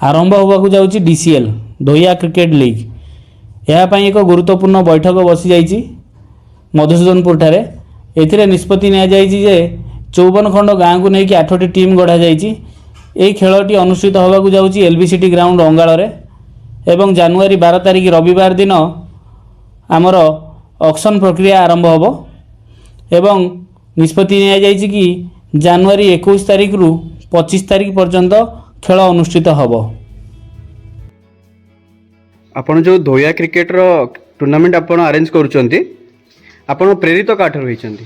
आरंभ होबाकु जाउची DCL धोइया cricket league. यह एक गुरुत्वपूर्ण बैठक बसी जाइए मधुसूदनपुर ठारे। एथिरे निष्पत्ति निया जाइए जे 54 खंड गाँव को लेकिन 8टी टीम गढ़ा जाइए। खेलटी अनुष्ठित होबाकु जाउची एलबीसीटी ग्राउंड अंगाल एवं जनवरी 12 तारिख रविवार दिन आमर ऑक्शन प्रक्रिया आरंभ होब एवं निष्पत्ति निया जाइए कि जनवरी 21 तारिख रु 25 तारिख पर्यंत खेल अनुष्ठित होब। आपण जो धोया क्रिकेट रो टूर्नामेंट आपण अरेंज करूचंती आपण प्रेरित काठर होइचंती?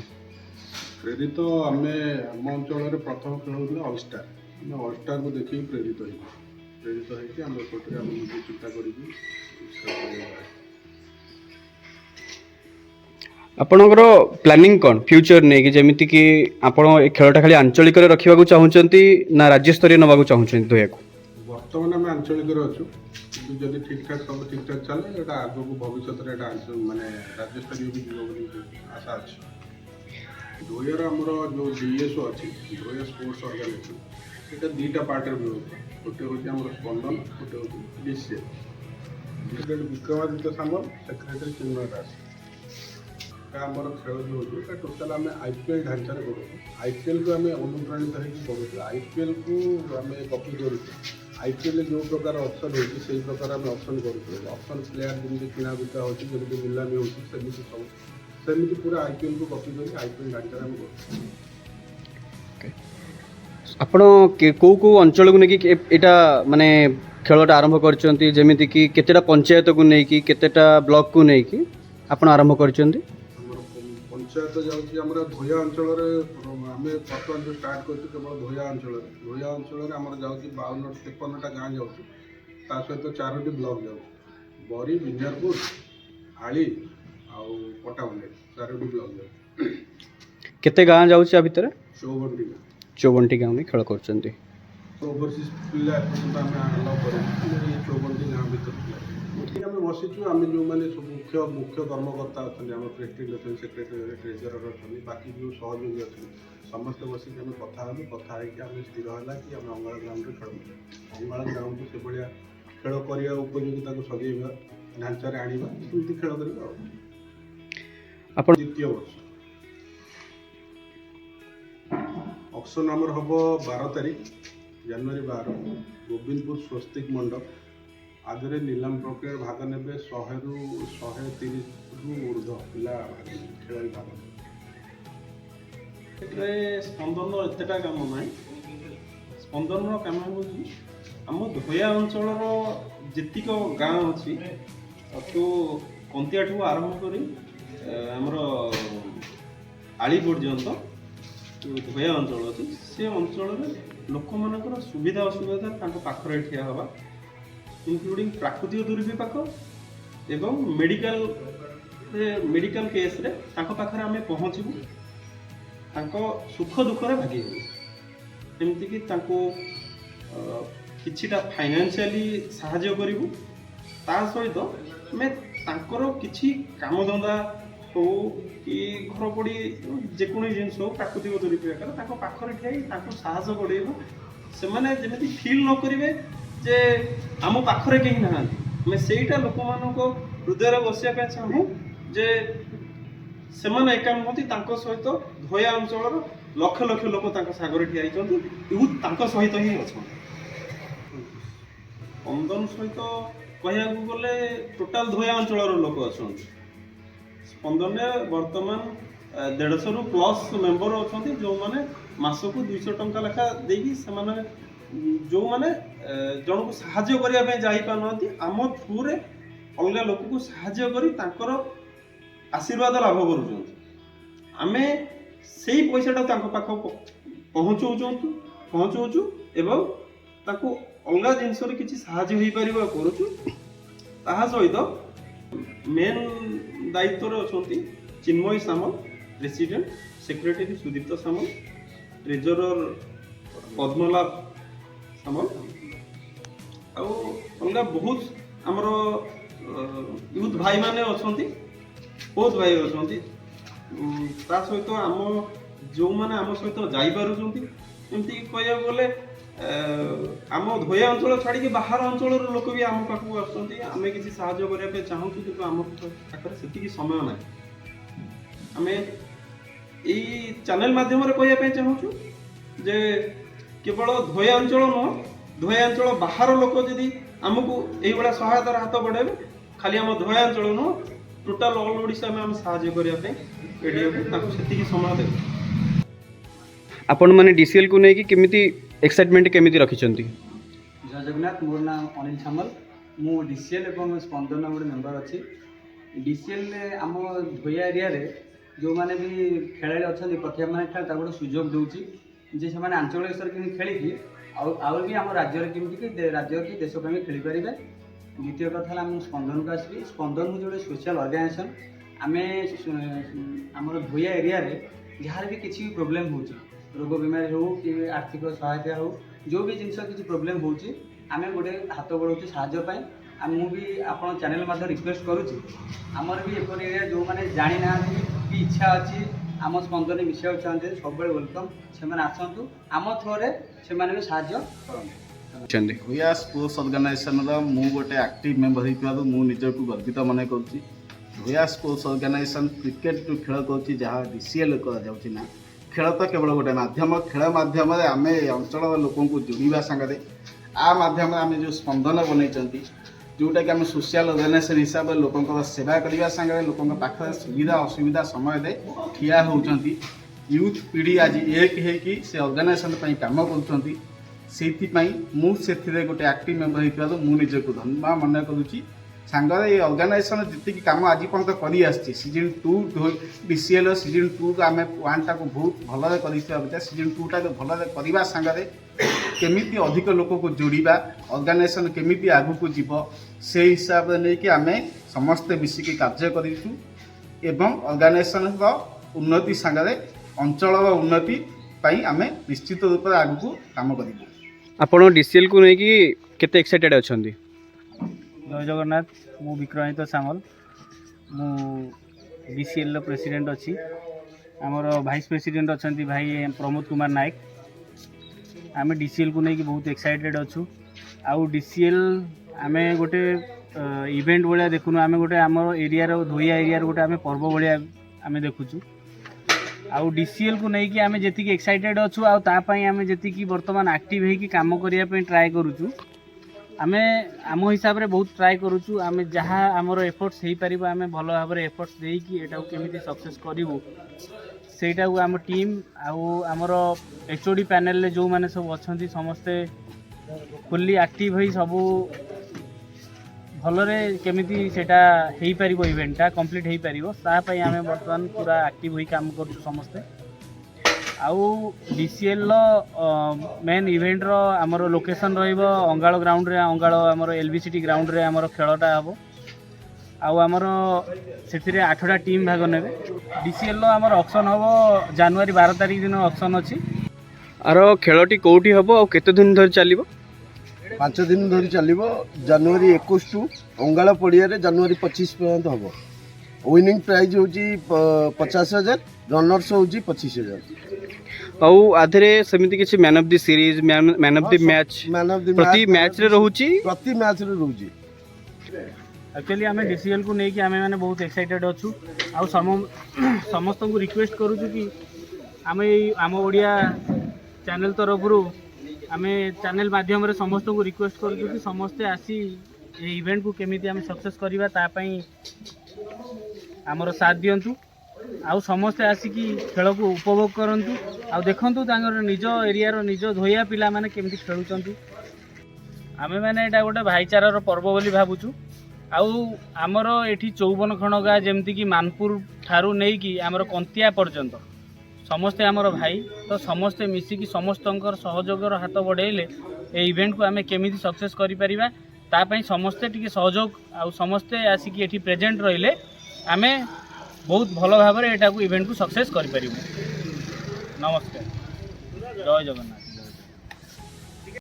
प्रेरित आमे आम अंचल रे प्रथम खेल होता ऑलस्टार। आम ऑलस्टार को देखिए प्रेरित होइके आम एपटे आम चिंता करी आपणकर प्लानिंग कौन फ्यूचर नहीं कि जमीती कि आपण ए खेलटा खाली आंचलिक रे रखिबा को चाहुचंती ना राज्य स्तरीय नबा को चाहुचंती धोया को? वर्तमान आम आंचलिक रे अछु किंतु जदि ठीक ठाक सब ठीक ठाक चले एटा आगो को भविष्य रे एटा माने राज्य स्तरीय भी जीव बोली आशा अछि। धोयर हमर जो डीएसओ अछि धोया स्पोर्ट्स ऑर्गेनाइजेशन एटा दीटा पार्ट रे गोटे होची हमर स्पंदन गोटे होची डीसीएल। प्रेसिडेंट विक्रमादित्य सामल सेक्रेटरी चिन्मय दास आमर खेल जो होता टोटाल आम आईपीएल ढांचार करूँ। आईपीएल को आम अनुप्राणित होकर आईपीएल को आम कपी करूँ। आईपीएल जो प्रकार ऑप्शन होती से प्रकार आम ऑप्शन करूँ। ऑप्शन प्लेयर जमी किना बिका होती निलामी होती सेमती पूरा आईपीएल को कपी कर आईपीएल ढांचार आम करूँ। आपण को को अंचल को लेकिन एटा माने खेलटा आरंभ करचंती जेमिति कि केतेटा पंचायत को लेकिन केतेटा ब्लॉक को लेकिन आपण आरंभ करचंती? पंचायत जाऊँगी आम धोया अंचल आम बर्तमान जो स्टार्ट कर केवल धोया अंचल आम जाऊँगी 52-53टा गाँ जा सहित 4टी ब्लॉक जाऊँ बरी बिंजारपुर आली आउ पटामुंडे 4टी ब्लॉक जाऊँ। केते गाँ जाऊँ भितर? 54टी गाँ। 54टी गाँ में खेल करचंती। ओवरसीज पिला आम अलाउ कर 54टी गाँ भर आम बसीचु आम जो मैंने सब मुख्य कर्मकर्ता अच्छा आम प्रेसिडेंट अच्छे सेक्रेटरी ट्रेजरर अच्छा बाकी जो सहयोगी अच्छे समस्ते बसिक आम कथा आम स्थिर है कि आम अंगाल ग्राउंड खेल अंगाल ग्राउंड से भाया खेल करने उपयोगिता को सजेगा ढांचार आना सेमती खेल कर द्वितीय वर्ष ऑक्शन आमर हम 12 तारिख जनवरी 12 गोविंदपुर स्वस्तिक मंडप आदि नीलाम प्रक्रिया भाग ने 100 ରୁ 130 ऊर्ध पिला खेल भाग स्पंदन एतटा कम ना स्पंदन कम आम धोया अंचल जीक गाँ अच्छी तो कंतिया ठू आरंभ कर आमर आली पर्यंत धोया अंचल अच्छी से अंचल लोक मान सुविधा असुविधा पाखरे ठिया हवा इंक्लूडिंग प्राकृतिक दुर्विपाक एवं मेडिकल केस रे ताको पाखरे आमे पहुँचबू ताको सुख दुख रे भागी एमती कि ताको किछिटा फाइनेंशियली सहायता करिवु ता सहित आमे तांकर किछि काम धंदा हो कि घर पड़ी जेकोनी जिनस हो प्राकृतिक दुर्विपाक ताको पाखरे ठिया ताको साहस करेबु से माने जेमिति फील न करिवे जे आम पाखरे कहीं ना मैं सेटा लोक मान हृदय बसिया चाहूँ जे से एका नुहति सहित धोया अंचल लक्ष लक्ष लोक सागर ठिया यूथ सहित ही अच्छा स्पंदन सहित कह गले टोटाल धोया अंचल लोक अच्छा स्पंदन बर्तमान 150 ରୁ प्लस मेंबर अच्छा जो मैंने मासक 200 टंका लेखा देकी जो मैंने जन को साहाଯ୍य करने जापार आम थ्रू रे अलग लोक को साहाଯ୍य कर आशीर्वाद लाभ करें से पैसा पाख पहुँचाऊँ एवं अलग जिनस किसी साहाଯ୍य हो पार करुचु सहित मेन दायित्व अच्छा चिन्मय सामल प्रेसिडेंट सेक्रेटरी सुदीप्त सामल ट्रेजरर पद्मलाभ सामल अलग बहुत आमर यूथ भाई माने अच्छी बहुत भाई अच्छा सहित आम जो मैंने आम सहित जापार एमती कह गले आम धोया अंचल छाड़ी बाहर अंचल लोक भी आम पाखक आसुँच आम किसी साहाଯ୍य करने चाहूँ कि आम पाखे से समय ना आम यही चैनल माध्यम कहवाई चाहूँ जे केवल धोया अंचल नुह धोया अंचल बाहर लोक जदि आमको यही सहायतार हाथ बढ़ावे खाली आम धोया अंचल नुह टोटाल ऑल ओडिशा में आम साहाଯ୍य करने एडीओ को से समय देव आपण मैंने डीसीएल को लेकिन केमिति एक्साइटमेंट केमिति रखिछंती? जय जगन्नाथ मोर नाम अनिल सामल मु डीसीएल एवं स्पंदन गोटे मेम्बर अच्छी डीसीएल आम धोया एरिया रे जो मैंने भी खेलाड़ी अच्छा प्रतिभा मैंने खेल गोटे सुजोग दूची जे से आंचलिक स्तर के खेलिकी आउ भी आम राज्य केमती राज्य की देश भी खेली पारे। द्वितीय कथा आम स्पंदन को आसबी स्पंदन हूँ गोटे सोशल ऑर्गेनाइजेशन आम आमर धोया एरिया रे जहाँ भी किसी प्रोब्लेम हो रोग बीमारी हो कि आर्थिक सहायता हो जो भी जिनस किसी प्रोब्लेम हो गोटे हाथ बढ़ाऊँ साहाय्य मुझे आप चैनल मध्य रिक्वेस्ट करुँची आमर भी एपर एरिया जो मैंने जानी ना कि इच्छा अच्छी आम स्पंदन मिशा चाहते सब वेलकम से आसतु आम थ्रोरे से भी साहाय्य करते। भूया स्पोर्ट्स ऑर्गेनाइजेशन मु गोटे एक्टिव मेम्बर हो निजक गर्वित मन करुँची भूया स्पोर्ट्स ऑर्गेनाइजेशन क्रिकेट जो खेल करुँची जहाँ डीसीएल ना खेल तो केवल गोटे माध्यम खेल माध्यम आम अंचल लोक जोड़ा सांगे आ माध्यम आम जो स्पंदन बनई जोटा कि आम सोशल ऑर्गेनाइजेशन हिसाब से लोक सेवा करने सांगे लोक पाखे सुविधा असुविधा समय दे ठिया होती यूथ पीढ़ी आज एक है से ऑर्गेनाइजेशन काम कर गोटे एक्टिव मेम्बर हो निजक धन्यवाद मन करुँची सांगरे ये ऑर्गेनाइजेशन जी कम आज पर्यटन कर सीजन 2 डीसीएल सीजन 2 को आम 1 टाक बहुत भल कर सीजन 2 टाक भल करवा सांगरे केमिति अधिक लोक को जोड़ा ऑर्गेनाइजेशन केमिति आगु को जीव से हिसाब से नहीं कि आम समस्ते मिसिकी कार्य करूँ एवं ऑर्गेनाइजेशन उन्नति सांगरे अंचल उन्नति आम निश्चित रूप से आगु को काम करूँ। आपण डीसीएल को लेकिन केते एक्साइटेड अछंती? जय जगन्नाथ मु विक्रमित सामल मु डीसीएल प्रेसिडेंट अच्छी आमर भाइस प्रेसिडेंट अच्छा भाई प्रमोद कुमार नायक आम डीसीएल को लेकिन बहुत एक्साइटेड अच्छु आउ डीसीएल आम गोटे इवेंट भाया देखुनु आम गोटे आम एरिया धोइया एरिया गोटे आम पर्व भाया आम देखुचु आउ डीसीएल को लेकिन आम जी एक्साइटेड अच्छु आम जी बर्तमान एक्टिव होगी कम करने ट्राए करुचु आमे आम हिसाब रे बहुत ट्राए करुचु आमे जहाँ आमर एफर्ट्स हो पार आम भल भाव में एफर्ट्स देकी एटा केमिति सक्सेस करूँ सेटा को आम टीम आमर एचओडी पैनल जो मैंने सब अच्छा समस्ते फुल्ली एक्टिव हो सब भलरे केमिति सेटा हो पार इवेंटा कंप्लीट हो पार आम बर्तमान पूरा एक्टिव हो काम कर समस्ते आउ डीसीएल मेन इवेंट रो आमर लोकेशन रहिबो अंगाळ ग्राउंड रे अंगाळ आमर एलबीसीटी ग्राउंड रे आमर खेलटा हबो आउ आमर सेथिरे 8टा टीम भाग नेबे डीसीएल रो आमर ऑक्शन हबो जनवरी 12 तारिख दिन ऑक्शन अछि आरो खेलटी कोठी हबो और केते दिन धरि चलिबो? 5 दिन धरी चलिबो जनवरी 21 टू अंगाळ पड़िया रे जनवरी 25 पर्यंत हबो विनिंग प्राइज होची 50,000 रनर्स होची 25,000 आउ आधरे समिति किछि man of the series man of the match प्रति मैच रे रहूची एक्चुअली आम डीसीएल को लेकिन आम मैंने बहुत एक्साइटेड अच्छु आउ समस्त को रिक्वेस्ट करूँ कि आम आम ओडिया चैनल तरफ आम चैनल माध्यम समस्त को रिक्वेस्ट करूँ कि समस्ते आसी ये इवेंट को केमिति आम सक्सेस करवा तापाई आमर साथ दिंतु आउ समस्ते आसिकी खेल को उपभोग करंतु आउ देखंतु तांगर निज एरिया निज धोइया पिला माने केमिति खेलुचंती आमे माने एटा गोटे भाईचारार पर्व बोली भाबुचु आउ आमर एठी 54 खंड गाँ जेमती कि मानपुर ठारू नहीं कि आमर कंतिया पर्यंत समस्ते आमर भाई तो समस्ते मिसिकी समस्तंकर सहयोगर हाथ बढ़ेले ए इवेंट को आमे केमिति सक्सेस करि परिबा तापाई समस्ते टिके सहयोग आउ समस्ते आसिकी एठी प्रेजेंट रहिले आमे बहुत भल भाव में एटा को इवेंट को सक्सेस करि परिबु। नमस्कार जय जगन्नाथ।